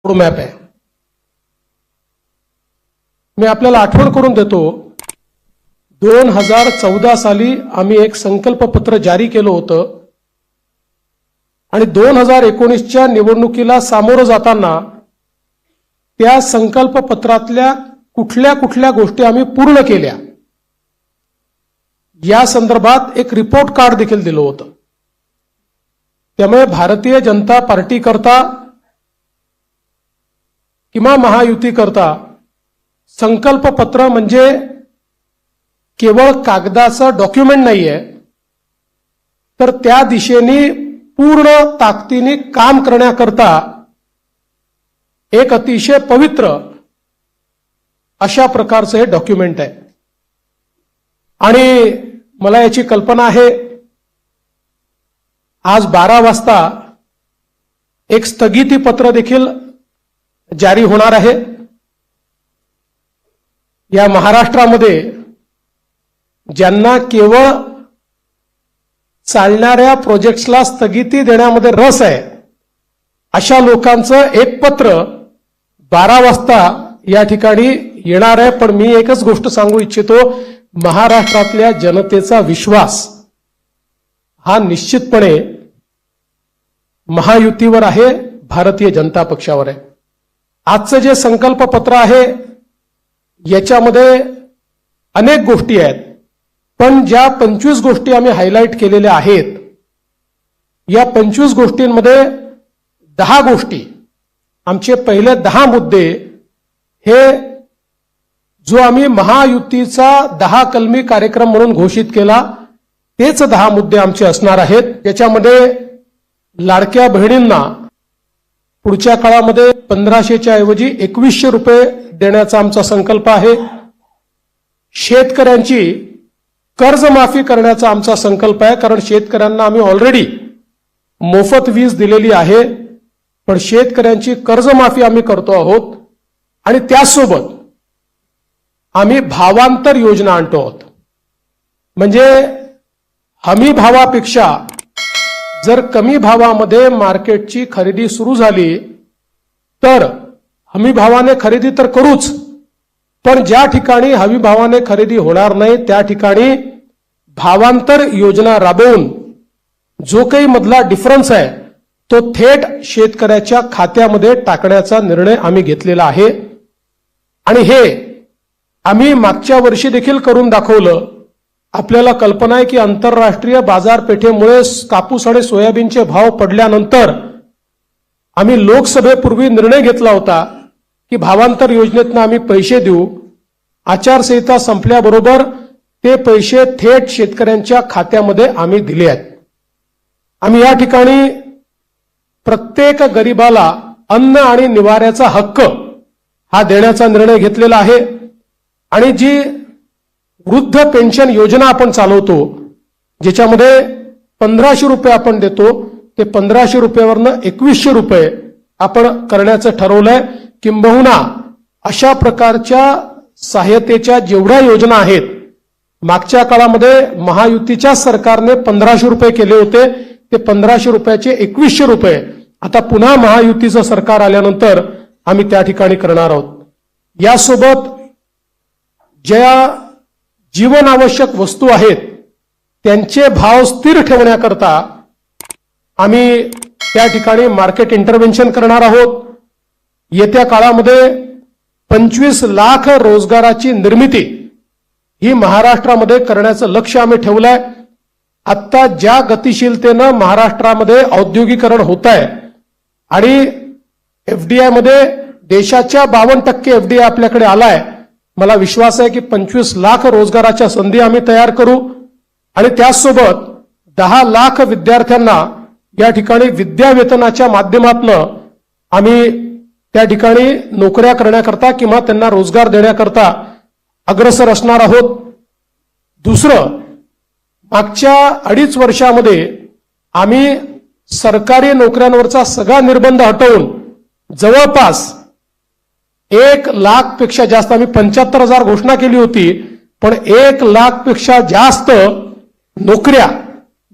Roadmap आहे। मी आपल्याला आठवण करून देतो, 2014 साली आम्ही एक संकल्पपत्र जारी केलं होतं आणि 2019च्या निवडणुकीला सामोरं जाताना त्या संकल्पपत्रातल्या कुठल्या कुठल्या गोष्टी आम्ही पूर्ण केल्या या संदर्भात एक रिपोर्ट कार्ड देखील दिलं होतं। त्यामुळे भारतीय जनता पार्टी करता किंवा महायुती करता संकल्पपत्र म्हणजे केवळ कागदाचं डॉक्युमेंट नाहीये, तर त्या दिशेने पूर्ण ताकदीने काम करण्याकरता एक अतिशय पवित्र अशा प्रकारचं हे डॉक्युमेंट आहे। आणि मला याची कल्पना आहे, आज 12 वाजता एक स्थगिती पत्र देखील जारी होणार आहे। या महाराष्ट्रामध्ये ज्यांना केवळ चालणाऱ्या प्रोजेक्ट्सला स्थगिती देण्यामध्ये रस आहे, अशा लोकांचं एक पत्र 12 वाजता या ठिकाणी येणार आहे। पण मी एकच गोष्ट सांगू इच्छितो, महाराष्ट्रातल्या जनतेचा विश्वास हा निश्चितपणे महायुतीवर आहे, भारतीय जनता पक्षावर आहे। आजचं जे संकल्पपत्र आहे याच्यामध्ये अनेक गोष्टी आहेत, पण ज्या 25 गोष्टी आम्ही हायलाइट केलेल्या आहेत, या 25 गोष्टींमध्ये 10 गोष्टी, आमचे पहिले 10 मुद्दे हे जो आम्ही महायुतीचा 10 कलमी कार्यक्रम म्हणून घोषित केला तेच 10 मुद्दे आमचे असणार आहेत। त्याच्यामध्ये लाडक्या बहिणींना पुढच्या काळामध्ये 1500च्या ऐवजी 2100 रुपये देण्याचा आमचा संकल्प आहे। शेतकऱ्यांची कर्जमाफी करण्याचा आमचा संकल्प आहे, कारण शेतकऱ्यांना आम्ही ऑलरेडी मोफत वीज दिलेली आहे, पण शेतकऱ्यांची कर्जमाफी आम्ही करतो आहोत। आणि त्यासोबत आम्ही भावांतर योजना आणतो आहोत, म्हणजे हमी भावापेक्षा जर कमी भावामध्ये मार्केटची खरेदी सुरू झाली तर हमी भावाने खरेदी तर करूच, पण ज्या ठिकाणी हमी भावाने खरेदी होणार नाही त्या ठिकाणी भावांतर योजना राबवून जो काही मधला डिफरन्स आहे तो थेट शेतकऱ्याच्या खात्यामध्ये टाकण्याचा निर्णय आम्ही घेतलेला आहे। आणि हे आम्ही मागच्या वर्षी देखील करून दाखवलं। आपल्याला कल्पना आहे की आंतरराष्ट्रीय बाजारपेठेमुळे कापूस आणि सोयाबीनचे भाव पडल्यानंतर आम्ही लोकसभेपूर्वी निर्णय घेतला होता की भावांतर योजनेतून आम्ही पैसे देऊ। आचारसंहिता संपल्याबरोबर ते पैसे थेट शेतकऱ्यांच्या खात्यामध्ये आम्ही दिले आहेत। आम्ही या ठिकाणी प्रत्येक गरिबाला अन्न आणि निवाऱ्याचा हक्क हा देण्याचा निर्णय घेतलेला आहे। आणि जी वृद्ध पेन्शन योजना आपण चालवतो, ज्याच्यामध्ये 1500 रुपये आपण देतो, ते 1500 रुपयावरनं 2100 रुपये आपण करण्याचं ठरवलंय। किंबहुना अशा प्रकारच्या सहाय्यतेच्या जेवढ्या योजना आहेत, मागच्या काळामध्ये महायुतीच्या सरकारने 1500 रुपये केले होते, ते 1500 रुपयाचे 2100 रुपये आता पुन्हा महायुतीचं सरकार आल्यानंतर आम्ही त्या ठिकाणी करणार आहोत। यासोबत ज्या जीवनावश्यक वस्तू आहेत त्यांचे भाव स्थिर ठेवण्याकरता आम्ही त्या ठिकाणी मार्केट इंटरव्हेन्शन करणार आहोत। येत्या काळामध्ये 25 लाख रोजगाराची निर्मिती ही महाराष्ट्रामध्ये करण्याचं लक्ष्य आम्ही ठेवलंय। आता ज्या गतिशीलतेनं महाराष्ट्रामध्ये औद्योगिकरण होत आहे आणि एफडीआय मध्ये देशाच्या 52% एफडीआय आपल्याकडे आलाय, मला विश्वास आहे की 25 लाख रोजगाराच्या संधी आम्ही तयार करू। आणि त्याचसोबत 10 लाख विद्यार्थ्यांना या ठिकाणी विद्यावेतनाच्या माध्यमातून आम्ही त्या ठिकाणी नोकऱ्या करण्याकरता किंवा त्यांना रोजगार देण्याकरता अग्रसर असणार आहोत। दुसरं, मागच्या 2.5 वर्षामध्ये आम्ही सरकारी नोकऱ्यांवरचा सगळा निर्बंध हटवून जवळपास 1 लाख पेक्षा जास्त, आम्ही 75,000 घोषणा केली होती, पण 1 लाख पेक्षा जास्त नोकऱ्या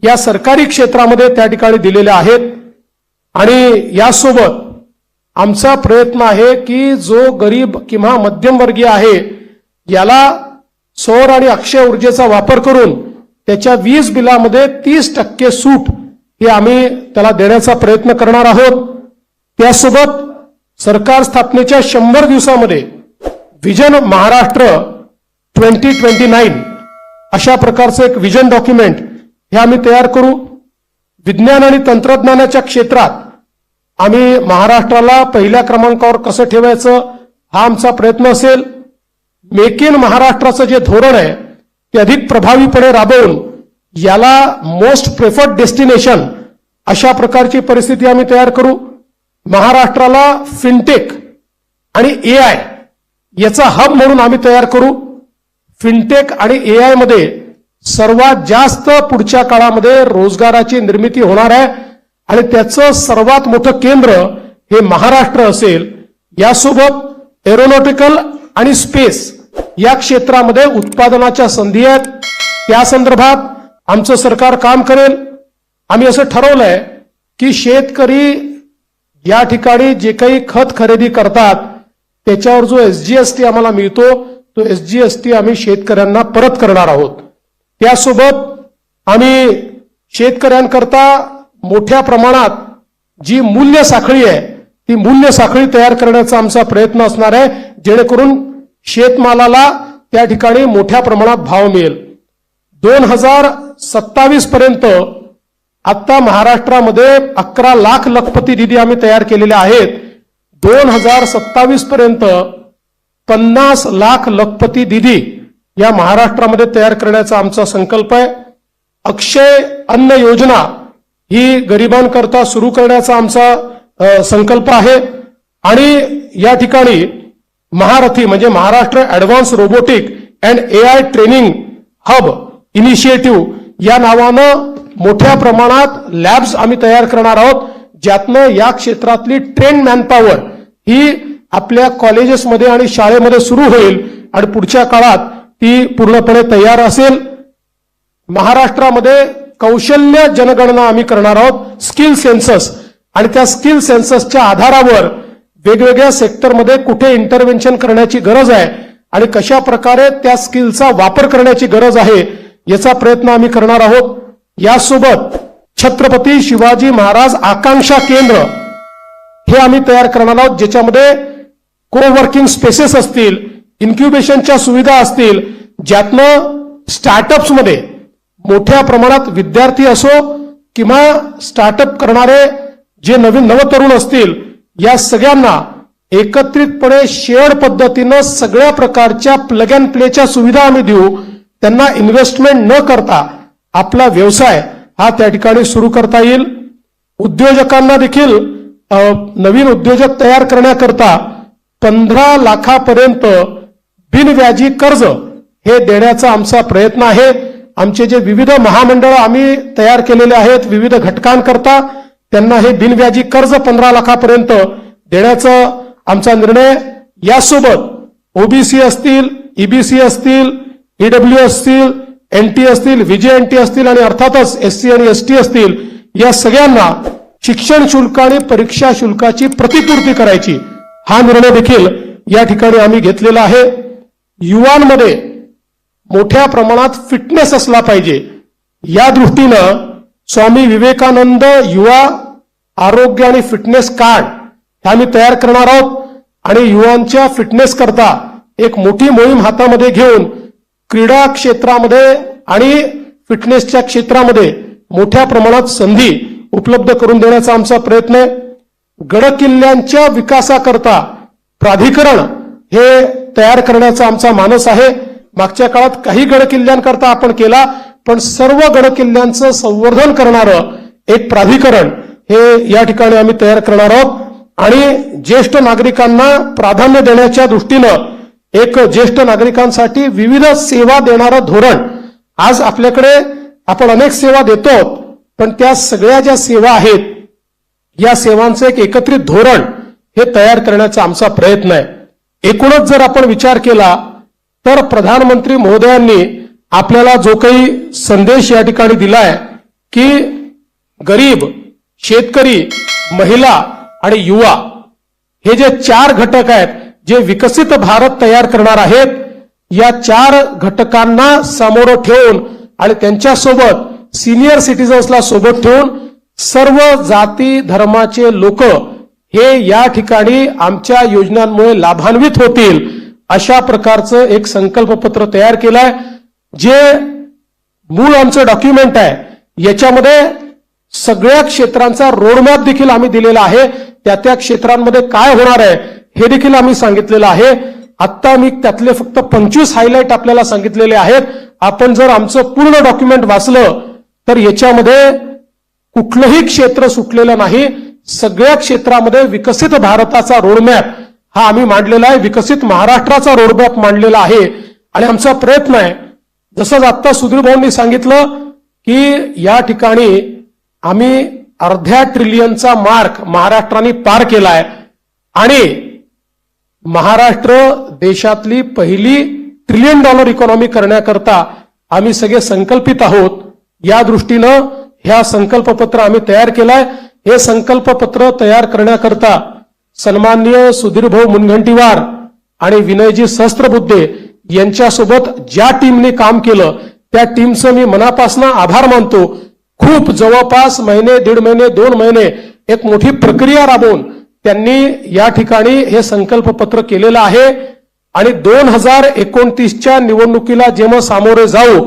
या सरकारी क्षेत्रामध्ये त्या ठिकाणी दिलेल्या आहेत। आणि यासोबत आमचा प्रयत्न आहे की जो गरीब किंवा मध्यमवर्गीय आहे याला सौर आणि अक्षय ऊर्जेचा वापर करून त्याच्या वीज बिलामध्ये 30% सूट ही आम्ही त्याला देण्याचा प्रयत्न करणार आहोत. त्यासोबत सरकार स्थापनेच्या 100 दिवसामध्ये विजन महाराष्ट्र 2029 अशा प्रकारचं एक विजन डॉक्युमेंट हे आम्ही तयार करू. विज्ञान आणि तंत्रज्ञानाच्या क्षेत्रात आम्ही महाराष्ट्राला पहिल्या क्रमांकावर कसं ठेवायचं हा आमचा प्रयत्न असेल. मेक इन महाराष्ट्राचं जे धोरण आहे ते अधिक प्रभावीपणे राबवून याला मोस्ट प्रेफर्ड डेस्टिनेशन अशा प्रकारची परिस्थिती आम्ही तयार करू. महाराष्ट्राला फिनटेक आणि एआय याचा हब म्हणून आम्ही तयार करू. फिनटेक आणि एआय मध्ये सर्वात जास्त पुढच्या काळामध्ये रोजगाराची निर्मिती होणार आहे आणि त्याचं सर्वात मोठं केंद्र हे महाराष्ट्र असेल. यासोबत एरोनॉटिकल आणि स्पेस या क्षेत्रामध्ये उत्पादनाच्या संधी आहेत. त्या संदर्भात आमचं सरकार काम करेल. आम्ही असं ठरवलंय की शेतकरी या ठिकाणी जे काही खत खरेदी करतात त्याच्यावर जो एसजीएसटी आम्हाला मिळतो तो एसजीएसटी आम्ही शेतकऱ्यांना परत करणार आहोत. त्यासोबत आम्ही शेतकऱ्यांकरता मोठ्या प्रमाणात जी मूल्य साखळी आहे ती मूल्य साखळी तयार करण्याचा आमचा प्रयत्न असणार आहे जेणेकरून शेतमालाला त्या ठिकाणी मोठ्या प्रमाणात भाव मिळेल. 2027 पर्यंत आता महाराष्ट्रामध्ये 11 लाख लखपती निधी आम्ही तयार केलेले आहेत. 2027 पर्यंत 50 लाख लखपती निधी या महाराष्ट्रामध्ये तयार करण्याचा आमचा संकल्प आहे. अक्षय अन्न योजना ही गरिबांकरता सुरू करण्याचा आमचा संकल्प आहे आणि या ठिकाणी महारथी म्हणजे Maharashtra advance robotic and AI training hub initiative या नावानं मोठ्या प्रमाणात लॅब्स आम्ही तयार करणार आहोत ज्यातनं या क्षेत्रातली ट्रेन मॅनपॉवर ही आपल्या कॉलेजेसमध्ये आणि शाळेमध्ये सुरू होईल आणि पुढच्या काळात ती पूर्णपणे तयार असेल. महाराष्ट्रामध्ये कौशल्य जनगणना आम्ही करणार आहोत स्किल सेन्सस आणि त्या स्किल सेन्ससच्या आधारावर वेगवेगळ्या सेक्टरमध्ये कुठे इंटरव्हेन्शन करण्याची गरज आहे आणि कशा प्रकारे त्या स्किलचा वापर करण्याची गरज आहे याचा प्रयत्न आम्ही करणार आहोत. यासोबत छत्रपती शिवाजी महाराज आकांक्षा केंद्र हे आम्ही तयार करणार आहोत ज्याच्यामध्ये कोवर्किंग स्पेसेस असतील, इन्क्युबेशनच्या सुविधा असतील, ज्यातनं स्टार्टअप्समध्ये मोठ्या प्रमाणात विद्यार्थी असो किंवा स्टार्टअप करणारे जे नवीन नवतरुण असतील या सगळ्यांना एकत्रितपणे शेअर पद्धतीनं सगळ्या प्रकारच्या प्लग अँड प्लेच्या सुविधा आम्ही देऊ. त्यांना इन्व्हेस्टमेंट न करता आपला व्यवसाय हा त्या ठिकाणी सुरू करता येईल. उद्योजकांना देखील नवीन उद्योजक तयार करण्याकरता 15 लाखापर्यंत बिनव्याजी कर्ज हे देण्याचा आमचा प्रयत्न आहे. आमचे जे विविध महामंडळ आम्ही तयार केलेले आहेत विविध घटकांकरता त्यांना हे बिनव्याजी कर्ज 15 लाखापर्यंत देण्याचा आमचा निर्णय. यासोबत ओबीसी असतील, ईबीसी असतील, ईडब्ल्यू असतील, एनटी असतील, व्हीजेएनटी असतील आणि अर्थातच एससी आणि एसटी असतील या सगळ्यांना शिक्षण शुल्क आणि परीक्षा शुल्काची प्रतिपूर्ती करायची हा निर्णय देखील या ठिकाणी आम्ही घेतलेला आहे. युवांमध्ये मोठ्या प्रमाणात फिटनेस असला पाहिजे या दृष्टीनं स्वामी विवेकानंद युवा आरोग्य आणि फिटनेस कार्ड हे आम्ही तयार करणार आहोत आणि युवांच्या फिटनेस करता एक मोठी मोहीम हातामध्ये घेऊन क्रीडा क्षेत्रामध्ये आणि फिटनेसच्या क्षेत्रामध्ये मोठ्या प्रमाणात संधी उपलब्ध करून देण्याचा आमचा प्रयत्न आहे. गडकिल्ल्यांच्या विकासाकरता प्राधिकरण हे तयार करण्याचा आमचा मानस आहे. मागच्या काळात काही गडकिल्ल्यांकरता आपण केला पण सर्व गडकिल्ल्यांचं संवर्धन करणारं एक प्राधिकरण हे या ठिकाणी आम्ही तयार करणार आहोत आणि ज्येष्ठ नागरिकांना प्राधान्य देण्याच्या दृष्टीनं एक ज्येष्ठ नागरिकांसाठी विविध सेवा देणारं धोरण. आज आपल्याकडे आपण अनेक सेवा देतो पण त्या सगळ्या ज्या सेवा आहेत या सेवांचं एक एकत्रित धोरण हे तयार करण्याचा आमचा प्रयत्न आहे. एकूणच जर आपण विचार केला तर प्रधानमंत्री महोदयांनी आपल्याला जो काही संदेश या ठिकाणी दिलाय की गरीब, शेतकरी, महिला आणि युवा हे जे 4 घटक आहेत जे विकसित भारत तयार करणार आहेत, या 4 घटकांना समोर ठेवून आणि त्यांच्यासोबत सिनियर सिटीजन्सला सोबत ठेवून सर्व जाती धर्माचे लोक हे या ठिकाणी आमच्या योजनांमुळे लाभान्वित होतील, अशा प्रकारचं एक संकल्पपत्र तयार केलंय. जे मूळ आमचं डॉक्युमेंट आहे याच्यामध्ये सगळ्या क्षेत्रांचा रोडमॅप देखील आम्ही दिलेला आहे. त्या क्षेत्रांमध्ये काय होणार आहे हे देखील आम्ही सांगितलेलं आहे. आता मी त्यातले फक्त 25 हायलाइट आपल्याला सांगितलेले आहेत. आपण जर आमचं पूर्ण डॉक्युमेंट वाचलं तर याच्यामध्ये कुठलंही क्षेत्र सुटलेलं नाही. सगळ्या क्षेत्रामध्ये विकसित भारताचा रोडमॅप हा आम्ही मांडलेला आहे, विकसित महाराष्ट्राचा रोडमॅप मांडलेला आहे. आणि आमचा प्रयत्न आहे, जसं आता सुधीर भाऊंनी सांगितलं की या ठिकाणी आम्ही अर्ध्या ट्रिलियनचा मार्क महाराष्ट्राने पार केलाय आणि महाराष्ट्र देशातली पहिली $1 ट्रिलियन इकॉनॉमी करण्याकरता आम्ही सगळे संकल्पित आहोत. या दृष्टीनं ह्या संकल्पपत्र आम्ही तयार केलाय. हे संकल्पपत्र तयार करण्याकरता सन्माननीय सुधीरभाऊ मुनगंटीवार आणि विनयजी सहस्त्रबुद्धे यांच्यासोबत ज्या टीमने काम केलं त्या टीमचं मी मनापासून आभार मानतो. खूप जवळपास महिने, 1.5 महिने, 2 महिने एक मोठी प्रक्रिया राबवून त्यांनी या ठिकाणी हे संकल्पपत्र केलेलं आहे. आणि 2029च्या निवडणुकीला जेव्हा सामोरे जाऊ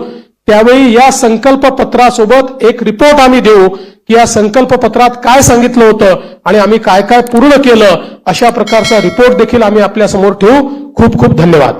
त्यावेळी या संकल्पपत्रासोबत एक रिपोर्ट आम्ही देऊ की या संकल्पपत्रात काय सांगितलं होतं आणि आम्ही काय काय पूर्ण केलं, अशा प्रकारचा रिपोर्ट देखील आम्ही आपल्या समोर ठेवू. खूप खूप धन्यवाद.